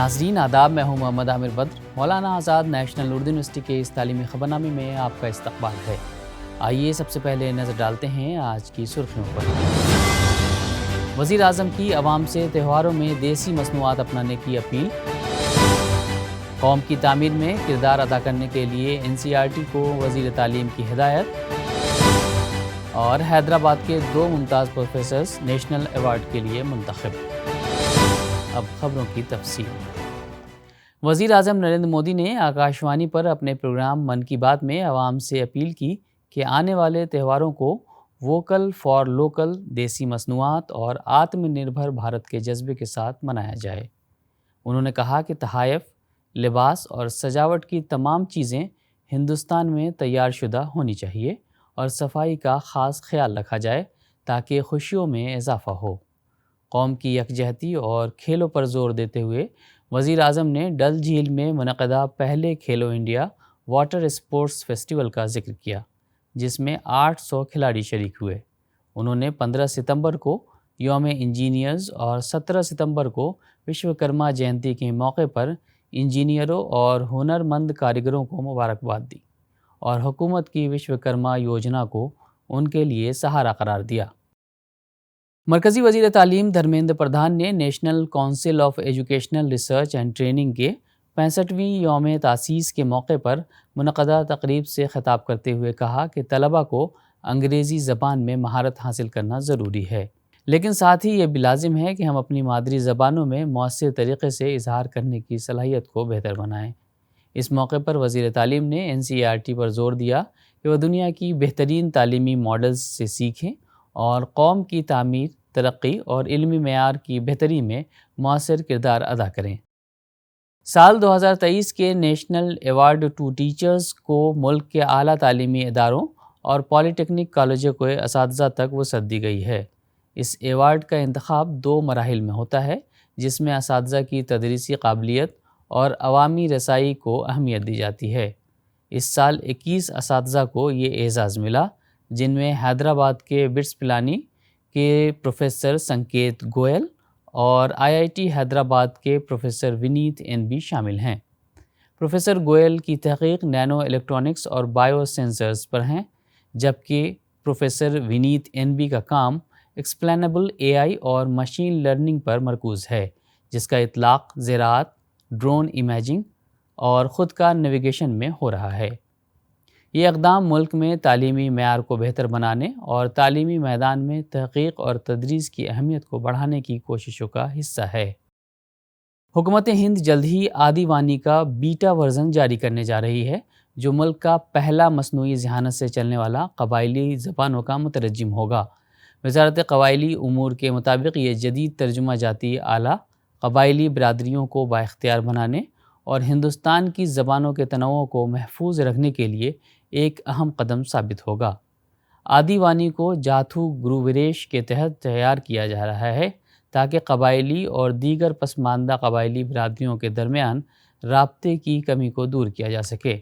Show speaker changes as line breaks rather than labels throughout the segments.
ناظرین آداب، میں ہوں محمد عامر بدر۔ مولانا آزاد نیشنل اردو یونیورسٹی کے اس تعلیمی خبرنامے میں آپ کا استقبال ہے۔ آئیے سب سے پہلے نظر ڈالتے ہیں آج کی سرخیوں پر۔ وزیر اعظم کی عوام سے تہواروں میں دیسی مصنوعات اپنانے کی اپیل۔ قوم کی تعمیر میں کردار ادا کرنے کے لیے NCERT کو وزیر تعلیم کی ہدایت۔ اور حیدرآباد کے 2 ممتاز پروفیسرز نیشنل ایوارڈ کے لیے منتخب۔ اب خبروں کی تفصیل۔ وزیر اعظم نریندر مودی نے آکاشوانی پر اپنے پروگرام من کی بات میں عوام سے اپیل کی کہ آنے والے تہواروں کو ووکل فار لوکل، دیسی مصنوعات اور آتم نربھر بھارت کے جذبے کے ساتھ منایا جائے۔ انہوں نے کہا کہ تحائف، لباس اور سجاوٹ کی تمام چیزیں ہندوستان میں تیار شدہ ہونی چاہیے اور صفائی کا خاص خیال رکھا جائے تاکہ خوشیوں میں اضافہ ہو۔ قوم کی یکجہتی اور کھیلوں پر زور دیتے ہوئے وزیر اعظم نے ڈل جھیل میں منعقدہ پہلے کھیلو انڈیا واٹر اسپورٹس فیسٹیول کا ذکر کیا، جس میں 800 کھلاڑی شریک ہوئے۔ انہوں نے 15 ستمبر کو یوم انجینئرز اور 17 ستمبر کو وشوکرما جینتی کے موقع پر انجینئروں اور ہنر مند کاریگروں کو مبارکباد دی اور حکومت کی وشوکرما یوجنا کو ان کے لیے سہارا قرار دیا۔ مرکزی وزیر تعلیم دھرمیندر پردھان نے national council of educational research and training کے 65ویں یوم تاسیس کے موقع پر منعقدہ تقریب سے خطاب کرتے ہوئے کہا کہ طلباء کو انگریزی زبان میں مہارت حاصل کرنا ضروری ہے، لیکن ساتھ ہی یہ بھی لازم ہے کہ ہم اپنی مادری زبانوں میں مؤثر طریقے سے اظہار کرنے کی صلاحیت کو بہتر بنائیں۔ اس موقع پر وزیر تعلیم نے NCERT پر زور دیا کہ وہ دنیا کی بہترین تعلیمی ماڈلز سے سیکھیں اور قوم کی تعمیر، ترقی اور علمی معیار کی بہتری میں مؤثر کردار ادا کریں۔ سال 2023 کے نیشنل ایوارڈ ٹو ٹیچرز کو ملک کے اعلیٰ تعلیمی اداروں اور پالی ٹیکنک کالجوں کے اساتذہ تک وسعت دی گئی ہے۔ اس ایوارڈ کا انتخاب 2 مراحل میں ہوتا ہے، جس میں اساتذہ کی تدریسی قابلیت اور عوامی رسائی کو اہمیت دی جاتی ہے۔ اس سال 21 اساتذہ کو یہ اعزاز ملا، جن میں حیدرآباد کے بٹس پلانی کے پروفیسر سنکیت گوئل اور IIT حیدرآباد کے پروفیسر ونیت NB شامل ہیں۔ پروفیسر گوئل کی تحقیق نینو الیکٹرونکس اور بائیو سینسرز پر ہیں، جبکہ پروفیسر ونیت NB کا کام ایکسپلینیبل AI اور مشین لرننگ پر مرکوز ہے، جس کا اطلاق زراعت، ڈرون امیجنگ اور خود کار نیویگیشن میں ہو رہا ہے۔ یہ اقدام ملک میں تعلیمی معیار کو بہتر بنانے اور تعلیمی میدان میں تحقیق اور تدریس کی اہمیت کو بڑھانے کی کوششوں کا حصہ ہے۔ حکومت ہند جلد ہی آدی وانی کا بیٹا ورژن جاری کرنے جا رہی ہے، جو ملک کا پہلا مصنوعی ذہانت سے چلنے والا قبائلی زبانوں کا مترجم ہوگا۔ وزارت قبائلی امور کے مطابق یہ جدید ترجمہ جاتی آلہ قبائلی برادریوں کو بااختیار بنانے اور ہندوستان کی زبانوں کے تنوع کو محفوظ رکھنے کے لیے ایک اہم قدم ثابت ہوگا۔ آدی وانی کو جاتھو گرووریش کے تحت تیار کیا جا رہا ہے تاکہ قبائلی اور دیگر پسماندہ قبائلی برادریوں کے درمیان رابطے کی کمی کو دور کیا جا سکے۔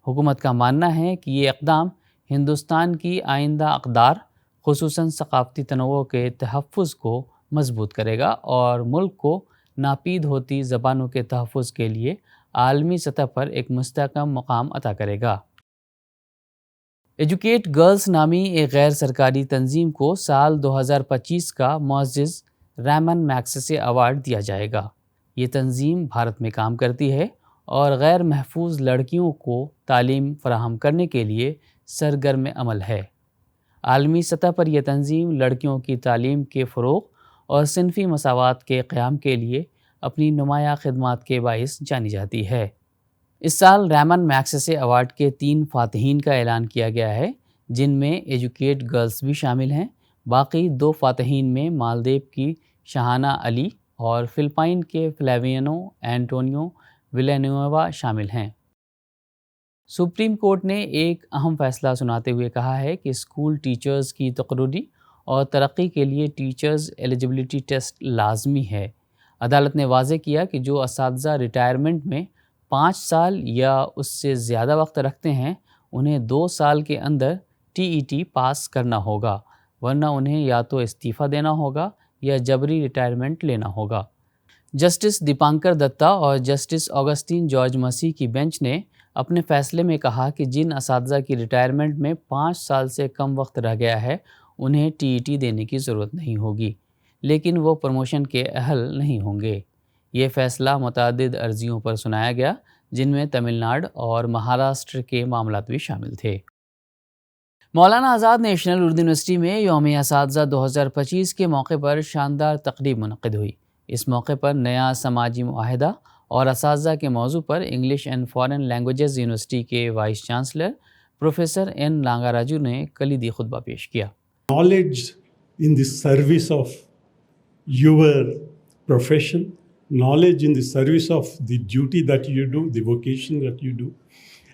حکومت کا ماننا ہے کہ یہ اقدام ہندوستان کی آئندہ اقدار، خصوصاً ثقافتی تنوع کے تحفظ کو مضبوط کرے گا اور ملک کو ناپید ہوتی زبانوں کے تحفظ کے لیے عالمی سطح پر ایک مستحکم مقام عطا کرے گا۔ ایجوکیٹ گرلز نامی ایک غیر سرکاری تنظیم کو سال 2025 کا معزز ریمن میگسیسے ایوارڈ دیا جائے گا۔ یہ تنظیم بھارت میں کام کرتی ہے اور غیر محفوظ لڑکیوں کو تعلیم فراہم کرنے کے لیے سرگرم عمل ہے۔ عالمی سطح پر یہ تنظیم لڑکیوں کی تعلیم کے فروغ اور صنفی مساوات کے قیام کے لیے اپنی نمایاں خدمات کے باعث جانی جاتی ہے۔ اس سال ریمن میگسیسے ایوارڈ کے 3 فاتحین کا اعلان کیا گیا ہے، جن میں ایجوکیٹ گرلز بھی شامل ہیں۔ باقی 2 فاتحین میں مالدیپ کی شہانہ علی اور فلپائن کے فلیوینو اینٹونیو ویلانووا شامل ہیں۔ سپریم کورٹ نے ایک اہم فیصلہ سناتے ہوئے کہا ہے کہ اسکول ٹیچرز کی تقرری اور ترقی کے لیے ٹیچرز ایلیجبلٹی ٹیسٹ لازمی ہے۔ عدالت نے واضح کیا کہ جو اساتذہ ریٹائرمنٹ میں 5 سال یا اس سے زیادہ وقت رکھتے ہیں، انہیں 2 سال کے اندر TET پاس کرنا ہوگا، ورنہ انہیں یا تو استعفیٰ دینا ہوگا یا جبری ریٹائرمنٹ لینا ہوگا۔ جسٹس دیپانکر دتا اور جسٹس آگسٹین جارج مسیح کی بینچ نے اپنے فیصلے میں کہا کہ جن اساتذہ کی ریٹائرمنٹ میں 5 سال سے کم وقت رہ گیا ہے انہیں ٹی ای ٹی دینے کی ضرورت نہیں ہوگی، لیکن وہ پروموشن کے اہل نہیں ہوں گے۔ یہ فیصلہ متعدد عرضیوں پر سنایا گیا، جن میں تمل ناڈو اور مہاراشٹر کے معاملات بھی شامل تھے۔ مولانا آزاد نیشنل اردو یونیورسٹی میں یوم اساتذہ 2025 کے موقع پر شاندار تقریب منعقد ہوئی۔ اس موقع پر نیا سماجی معاہدہ اور اساتذہ کے موضوع پر English and foreign languages university کے vice chancellor professor N Nagaraju نے کلیدی خطبہ پیش کیا۔
Knowledge in the service of your profession, knowledge in the service of the duty that you do, the vocation that you do,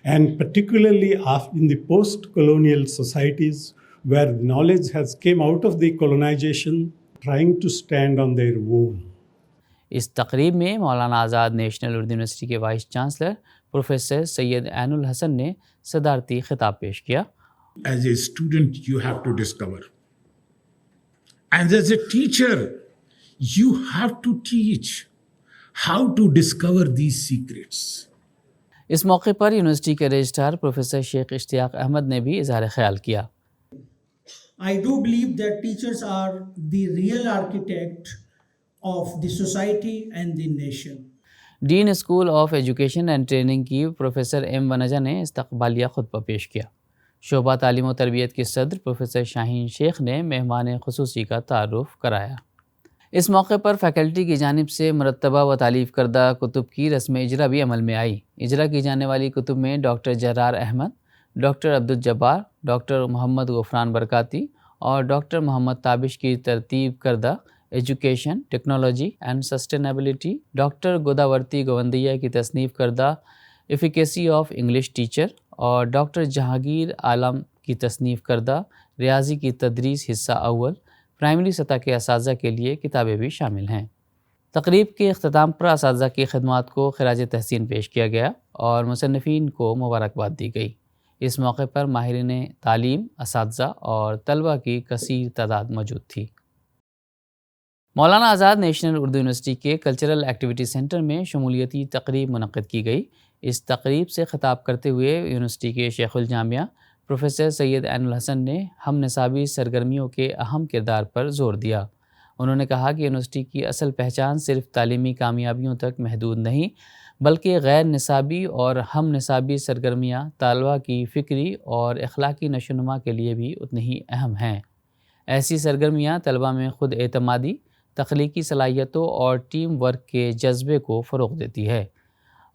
and particularly in the post-colonial societies where knowledge has came out of the colonization, trying to stand on their own.
اس تقریب میں Maulana Azad national Urdu university کے vice chancellor professor سید عین الحسن نے صدارتی خطاب پیش کیا۔
As a student, you have to discover. And as a teacher, you have to teach how to discover these secrets.
اس موقع پر یونیورسٹی کے رجسٹرار پروفیسر شیخ اشتیاق احمد نے بھی اظہار خیال کیا۔
I do believe that teachers are the real architect of the society and the nation.
Dean school of education and training کی professor M Vanaja نے استقبالیہ خطبہ پیش کیا۔ شعبہ تعلیم و تربیت کے صدر پروفیسر شاہین شیخ نے مہمان خصوصی کا تعارف کرایا۔ اس موقع پر فیکلٹی کی جانب سے مرتبہ و تالیف کردہ کتب کی رسم اجرا بھی عمل میں آئی۔ اجرا کی جانے والی کتب میں doctor Jarrar Ahmed, doctor Abdul Jabbar, doctor Mohammad Ghufran Barkati اور ڈاکٹر محمد تابش کی ترتیب کردہ education, technology and sustainability, doctor Godavarthi Gondiya کی تصنیف کردہ ایفیکیسی آف انگلش ٹیچر اور ڈاکٹر جہانگیر عالم کی تصنیف کردہ ریاضی کی تدریس حصہ اول پرائمری سطح کے اساتذہ کے لیے کتابیں بھی شامل ہیں۔ تقریب کے اختتام پر اساتذہ کی خدمات کو خراج تحسین پیش کیا گیا اور مصنفین کو مبارکباد دی گئی۔ اس موقع پر ماہرین تعلیم، اساتذہ اور طلبہ کی کثیر تعداد موجود تھی۔ مولانا آزاد نیشنل اردو یونیورسٹی کے کلچرل ایکٹیویٹی سینٹر میں شمولیتی تقریب منعقد کی گئی۔ اس تقریب سے خطاب کرتے ہوئے یونیورسٹی کے شیخ الجامعہ پروفیسر سید عین الحسن نے ہم نصابی سرگرمیوں کے اہم کردار پر زور دیا۔ انہوں نے کہا کہ یونیورسٹی کی اصل پہچان صرف تعلیمی کامیابیوں تک محدود نہیں، بلکہ غیر نصابی اور ہم نصابی سرگرمیاں طلباء کی فکری اور اخلاقی نشوونما کے لیے بھی اتنی ہی اہم ہیں۔ ایسی سرگرمیاں طلباء میں خود اعتمادی، تخلیقی صلاحیتوں اور ٹیم ورک کے جذبے کو فروغ دیتی ہے۔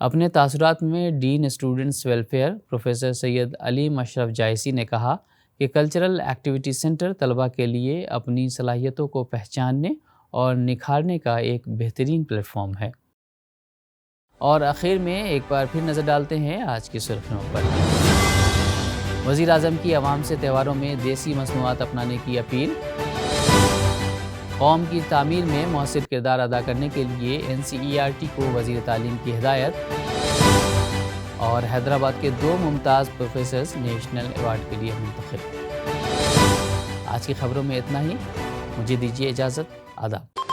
اپنے تاثرات میں ڈین اسٹوڈنٹس ویلفیئر پروفیسر سید علیم اشرف جائسی نے کہا کہ کلچرل ایکٹیویٹی سینٹر طلباء کے لیے اپنی صلاحیتوں کو پہچاننے اور نکھارنے کا ایک بہترین پلیٹ فارم ہے۔ اور آخر میں ایک بار پھر نظر ڈالتے ہیں آج کی سرخیوں پر۔ وزیر اعظم کی عوام سے تہواروں میں دیسی مصنوعات اپنانے کی اپیل۔ قوم کی تعمیر میں مؤثر کردار ادا کرنے کے لیے NCERT کو وزیر تعلیم کی ہدایت۔ اور حیدرآباد کے 2 ممتاز پروفیسرز نیشنل ایوارڈ کے لیے منتخب۔ آج کی خبروں میں اتنا ہی، مجھے دیجیے اجازت، آداب۔